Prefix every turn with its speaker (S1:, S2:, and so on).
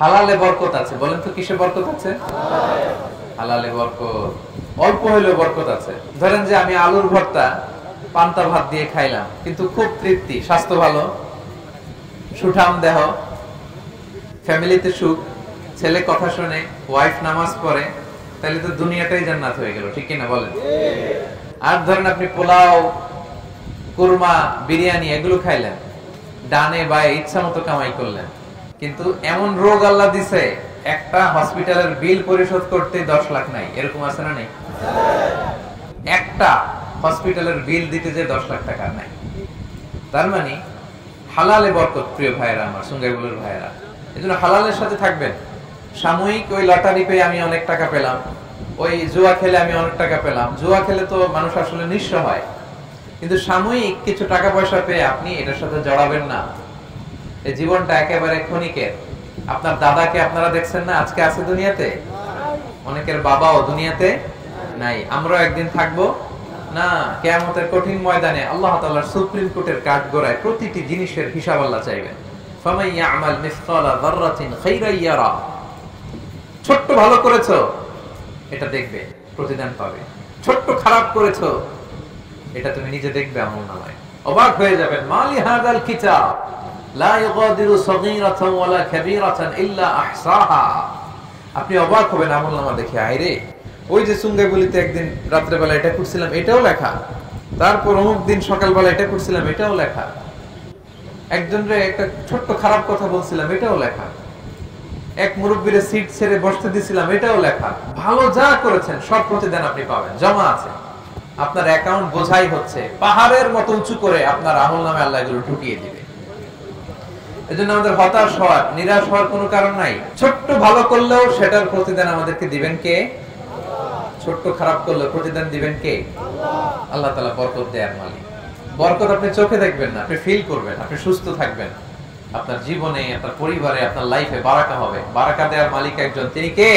S1: হালালে বরকত আছে, বলেন তো কিসে বরকত আছে? হালালে বরকত, অল্প হইলেও বরকত আছে। ধরেন যে আমি আলুর ভর্তা পান্তা ভাত দিয়ে খাইলাম, কিন্তু খুব তৃপ্তি, স্বাস্থ্য ভালো, সুঠাম দেহ, ফ্যামিলিতে সুখ, ছেলে কথা শুনে, ওয়াইফ নামাজ পড়ে, তাহলে তো দুনিয়াটাই জান্নাত হয়ে গেল, ঠিক কিনা বলেন? আর ধরেন আপনি পোলাও, কুরমা, বিরিয়ানি এগুলো খাইলেন, ডানে বায়ে ইচ্ছা মতো কামাই করলেন, কিন্তু এমন রোগ আল্লাহ দিছে একটা হসপিটালের বিল পরিশোধ করতে 10 লাখ নাই, এরকম আছে না? নেই? একটা হসপিটালের বিল দিতে যে 10 লাখ টাকা নাই। তার মানে হালালে বরকত, প্রিয় ভাইয়েরা আমার, সুঙ্গাইবুলের ভাইয়েরা, এজন্য হালালের সাথে থাকবেন। সাময়িক ওই লটারি পেয়ে আমি অনেক টাকা পেলাম, ওই জুয়া খেলে আমি অনেক টাকা পেলাম, জুয়া খেলে তো মানুষ আসলে নিঃস্ব হয়, কিন্তু সাময়িক কিছু টাকা পয়সা পেয়ে আপনি এটার সাথে জড়াবেন না। এই জীবনটা একেবারে ক্ষণিকের। আপনার দাদাকে আপনারা দেখছেন না, আজকে আছে দুনিয়াতে, অনেকের বাবাও দুনিয়াতে নাই। আমরাও একদিন থাকবো না। কিয়ামতের কঠিন ময়দানে আল্লাহ তাআলার সুপ্রিম কোর্টের কাঠগড়ায় প্রতিটি জিনিসের হিসাব আল্লাহ চাইবেন। ফামান ইয়ামাল মিসকালা যাররাতিন খাইরান ইয়ারা, ছোট্ট ভালো করেছো এটা দেখবে, প্রতিদান পাবে। ছোট্ট খারাপ করেছো এটা তুমি নিজে দেখবে আমলনামায়। অবাক হয়ে যাবেন, মালি হাযাল কিতাব লা ইগাদিরু সগীরাতান ওয়ালা কাবীরাতান ইল্লা আহসাহা। আপনি অবাক হবেন আমলনামা দেখে, আইরে ওই যে সুঙ্গাইবুলিতে একদিন রাত্রে বেলা এটা করছিলাম, এটাও লেখা, তারপর অমুক দিন সকালবেলা এটা করছিলাম, এটাও লেখা, একজনরে একটা ছোট্ট খারাপ কথা বলছিলাম, এটাও লেখা, এক মুরব্বীরে সিট ছেড়ে বসতে দিছিলাম, এটাও লেখা। ভালো যা করেছেন সব প্রতিদান আপনি পাবেন, জমা আছে। আপনার অ্যাকাউন্ট বোঝাই হচ্ছে, পাহাড়ের মতো উঁচু করে আপনার আমলনামায় আল্লাহ এগুলো ঢুকিয়ে দিবে। এজন্য আমাদের হতাশ হওয়ার, নিরাশ হওয়ার কোনো কারণ নাই। ছোট্ট ভালো করলেও সেটার প্রতিদান আমাদেরকে দিবেন কে? ছোট্ট খারাপ করলেও প্রতিদান দিবেন কে? আল্লাহ তাআলা বরকত দেয়ার মালিক। বরকত আপনি চোখে দেখবেন না, আপনি ফিল করবেন, আপনি সুস্থ থাকবেন, আপনার জীবনে, আপনার পরিবারে, আপনার লাইফে বারাকা হবে। বারাকা দেওয়ার মালিক একজন, তিনি কে?